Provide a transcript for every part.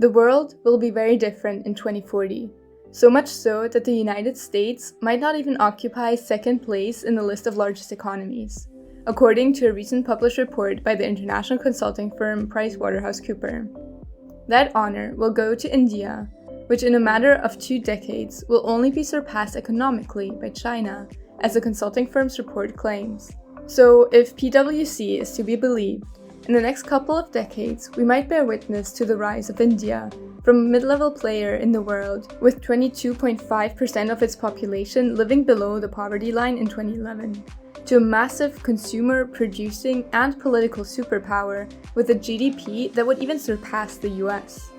The world will be very different in 2040, so much so that the United States might not even occupy second place in the list of largest economies, according to a recent published report by the international consulting firm PricewaterhouseCoopers. That honor will go to India, which in a matter of 2 decades will only be surpassed economically by China, as the consulting firm's report claims. So if PwC is to be believed, in the next couple of decades we might bear witness to the rise of India from a mid-level player in the world with 22.5% of its population living below the poverty line in 2011, to a massive consumer, producing, and political superpower with a GDP that would even surpass the US.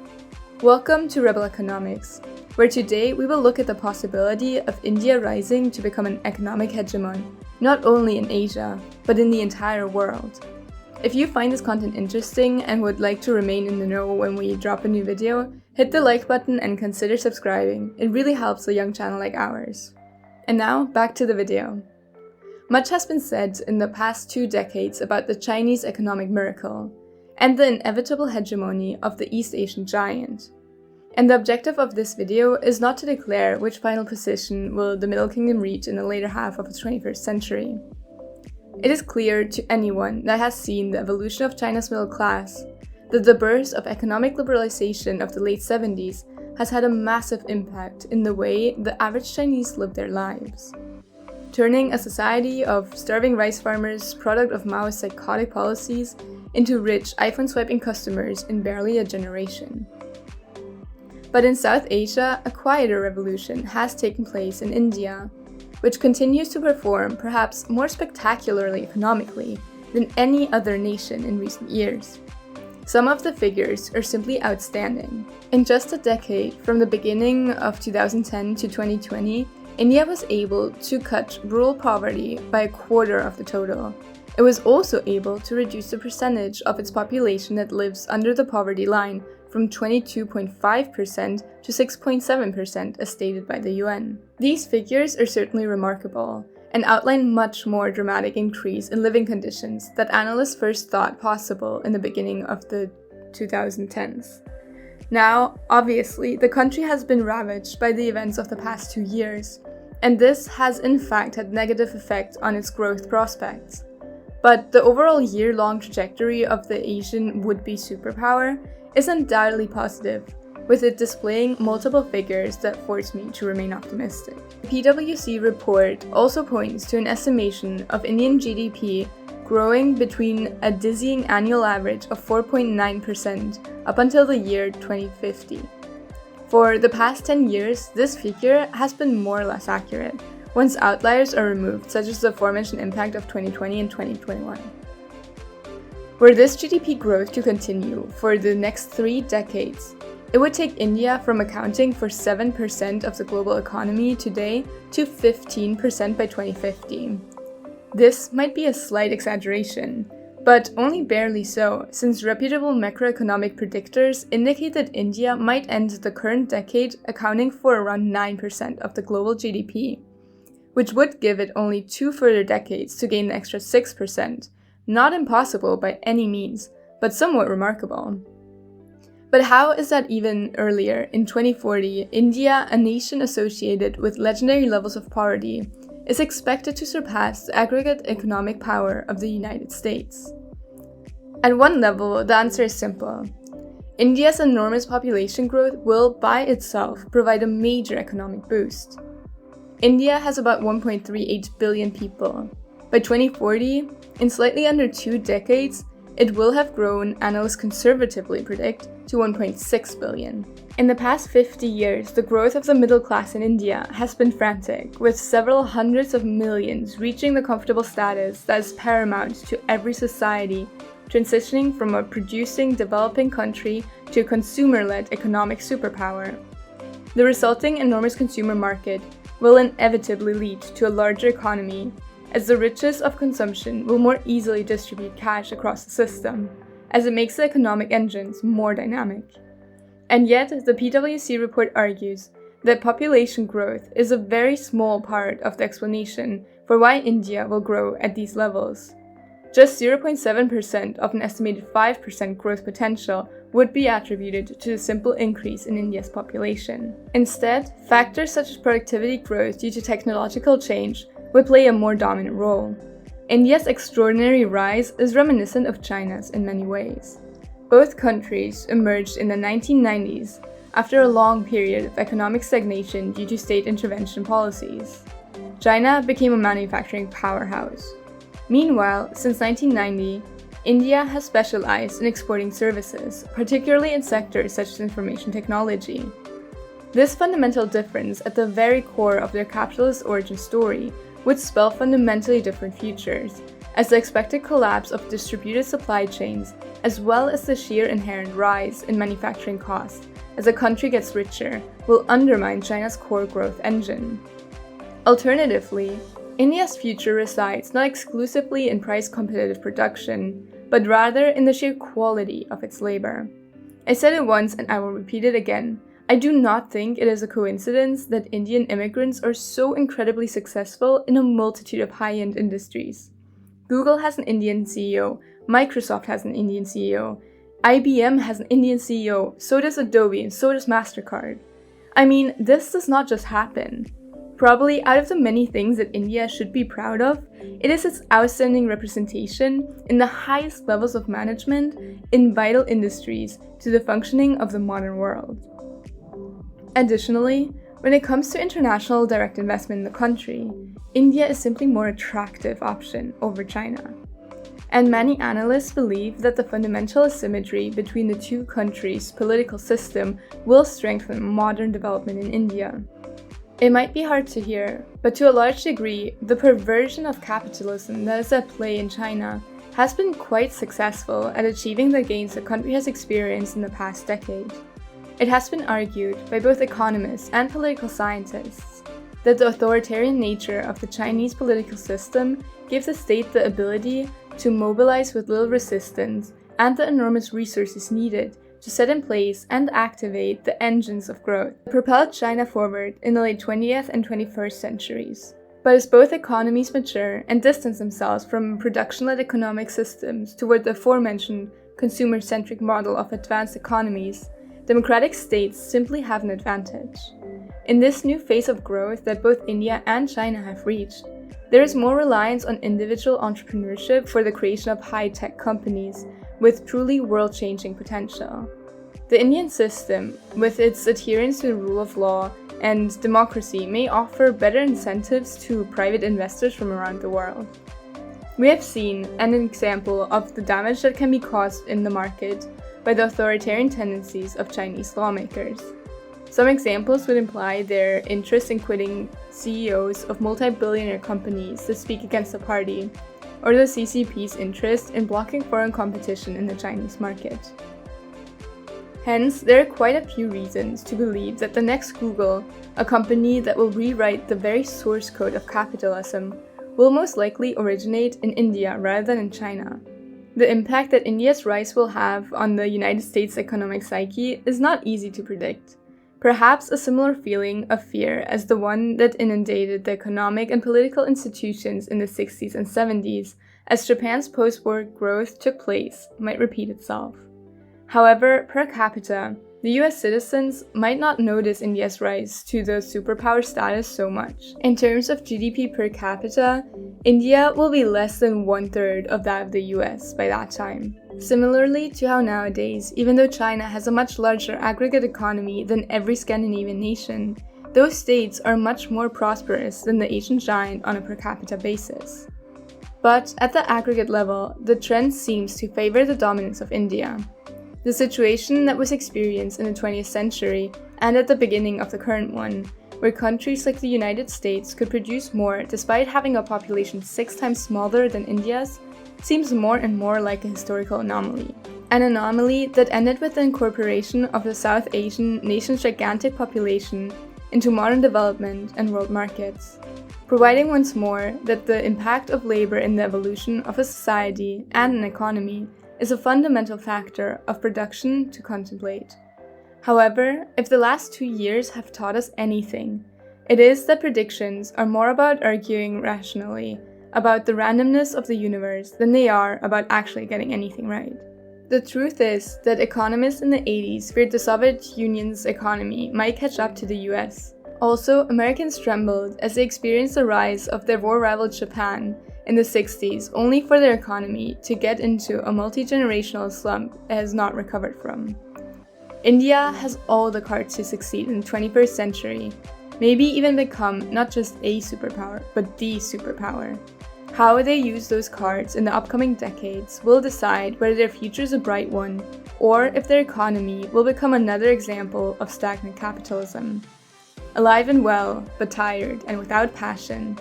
Welcome to Rebel Economics, where today we will look at the possibility of India rising to become an economic hegemon, not only in Asia, but in the entire world. If you find this content interesting and would like to remain in the know when we drop a new video, hit the like button and consider subscribing. It really helps a young channel like ours. And now, back to the video. Much has been said in the past 2 decades about the Chinese economic miracle and the inevitable hegemony of the East Asian giant. And the objective of this video is not to declare which final position will the Middle Kingdom reach in the later half of the 21st century. It is clear to anyone that has seen the evolution of China's middle class that the burst of economic liberalization of the late 70s has had a massive impact in the way the average Chinese live their lives, turning a society of starving rice farmers, product of Mao's psychotic policies, into rich iPhone-swiping customers in barely a generation. But in South Asia, a quieter revolution has taken place in India, which continues to perform perhaps more spectacularly economically than any other nation in recent years. Some of the figures are simply outstanding. In just a decade, from the beginning of 2010 to 2020, India was able to cut rural poverty by 1/4 of the total. It was also able to reduce the percentage of its population that lives under the poverty line from 22.5% to 6.7% as stated by the UN. These figures are certainly remarkable and outline much more dramatic increase in living conditions that analysts first thought possible in the beginning of the 2010s. Now, obviously, the country has been ravaged by the events of the past 2 years, and this has in fact had negative effect on its growth prospects. But the overall year-long trajectory of the Asian would-be superpower is undoubtedly positive, with it displaying multiple figures that force me to remain optimistic. The PwC report also points to an estimation of Indian GDP growing between a dizzying annual average of 4.9% up until the year 2050. For the past 10 years, this figure has been more or less accurate, once outliers are removed, such as the aforementioned impact of 2020 and 2021. Were this GDP growth to continue for the next 3 decades, it would take India from accounting for 7% of the global economy today to 15% by 2050. This might be a slight exaggeration, but only barely so, since reputable macroeconomic predictors indicate that India might end the current decade accounting for around 9% of the global GDP, which would give it only 2 further decades to gain an extra 6%. Not impossible by any means, but somewhat remarkable. But how is that even earlier, in 2040, India, a nation associated with legendary levels of poverty, is expected to surpass the aggregate economic power of the United States? At one level, the answer is simple. India's enormous population growth will, by itself, provide a major economic boost. India has about 1.38 billion people. By 2040, in slightly under 2 decades, it will have grown, analysts conservatively predict, to 1.6 billion. In the past 50 years, the growth of the middle class in India has been frantic, with several hundreds of millions reaching the comfortable status that is paramount to every society, transitioning from a producing, developing country to a consumer-led economic superpower. The resulting enormous consumer market will inevitably lead to a larger economy, as the riches of consumption will more easily distribute cash across the system, as it makes the economic engines more dynamic. And yet, the PwC report argues that population growth is a very small part of the explanation for why India will grow at these levels. Just 0.7% of an estimated 5% growth potential would be attributed to the simple increase in India's population. Instead, factors such as productivity growth due to technological change would play a more dominant role. India's extraordinary rise is reminiscent of China's in many ways. Both countries emerged in the 1990s after a long period of economic stagnation due to state intervention policies. China became a manufacturing powerhouse. Meanwhile, since 1990, India has specialized in exporting services, particularly in sectors such as information technology. This fundamental difference at the very core of their capitalist origin story would spell fundamentally different futures, as the expected collapse of distributed supply chains, as well as the sheer inherent rise in manufacturing costs as a country gets richer, will undermine China's core growth engine. Alternatively, India's future resides not exclusively in price-competitive production, but rather in the sheer quality of its labor. I said it once and I will repeat it again. I do not think it is a coincidence that Indian immigrants are so incredibly successful in a multitude of high-end industries. Google has an Indian CEO, Microsoft has an Indian CEO, IBM has an Indian CEO, so does Adobe, and so does MasterCard. I mean, this does not just happen. Probably out of the many things that India should be proud of, it is its outstanding representation in the highest levels of management in vital industries to the functioning of the modern world. Additionally, when it comes to international direct investment in the country, India is simply a more attractive option over China. And many analysts believe that the fundamental asymmetry between the two countries' political system will strengthen modern development in India. It might be hard to hear, but to a large degree, the perversion of capitalism that is at play in China has been quite successful at achieving the gains the country has experienced in the past decade. It has been argued by both economists and political scientists that the authoritarian nature of the Chinese political system gives the state the ability to mobilize with little resistance and the enormous resources needed to set in place and activate the engines of growth that propelled China forward in the late 20th and 21st centuries. But as both economies mature and distance themselves from production-led economic systems toward the aforementioned consumer-centric model of advanced economies, democratic states simply have an advantage. In this new phase of growth that both India and China have reached, there is more reliance on individual entrepreneurship for the creation of high-tech companies with truly world-changing potential. The Indian system, with its adherence to the rule of law and democracy, may offer better incentives to private investors from around the world. We have seen an example of the damage that can be caused in the market by the authoritarian tendencies of Chinese lawmakers. Some examples would imply their interest in quitting CEOs of multi-billionaire companies to speak against the party, or the CCP's interest in blocking foreign competition in the Chinese market. Hence, there are quite a few reasons to believe that the next Google, a company that will rewrite the very source code of capitalism, will most likely originate in India rather than in China. The impact that India's rise will have on the United States' economic psyche is not easy to predict. Perhaps a similar feeling of fear as the one that inundated the economic and political institutions in the 60s and 70s as Japan's post-war growth took place might repeat itself. However, per capita, the US citizens might not notice India's rise to the superpower status so much. In terms of GDP per capita, India will be less than 1/3 of that of the US by that time. Similarly to how nowadays, even though China has a much larger aggregate economy than every Scandinavian nation, those states are much more prosperous than the Asian giant on a per capita basis. But at the aggregate level, the trend seems to favor the dominance of India. The situation that was experienced in the 20th century and at the beginning of the current one, where countries like the United States could produce more despite having a population 6 times smaller than India's, seems more and more like a historical anomaly. An anomaly that ended with the incorporation of the South Asian nation's gigantic population into modern development and world markets, providing once more that the impact of labor in the evolution of a society and an economy is a fundamental factor of production to contemplate. However, if the last 2 years have taught us anything, it is that predictions are more about arguing rationally about the randomness of the universe than they are about actually getting anything right. The truth is that economists in the 80s feared the Soviet Union's economy might catch up to the US. Also, Americans trembled as they experienced the rise of their war-rivaled Japan in the 60s, only for their economy to get into a multi-generational slump it has not recovered from. India has all the cards to succeed in the 21st century, maybe even become not just a superpower, but the superpower. How they use those cards in the upcoming decades will decide whether their future is a bright one, or if their economy will become another example of stagnant capitalism. Alive and well, but tired and without passion.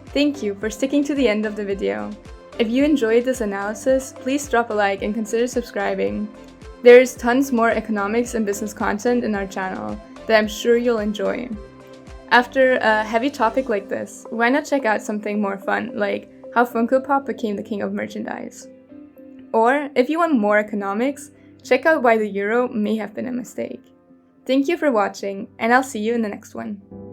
Thank you for sticking to the end of the video. If you enjoyed this analysis, please drop a like and consider subscribing. There's tons more economics and business content in our channel that I'm sure you'll enjoy. After a heavy topic like this, why not check out something more fun, like how Funko Pop became the king of merchandise? Or, if you want more economics, check out why the euro may have been a mistake. Thank you for watching, and I'll see you in the next one.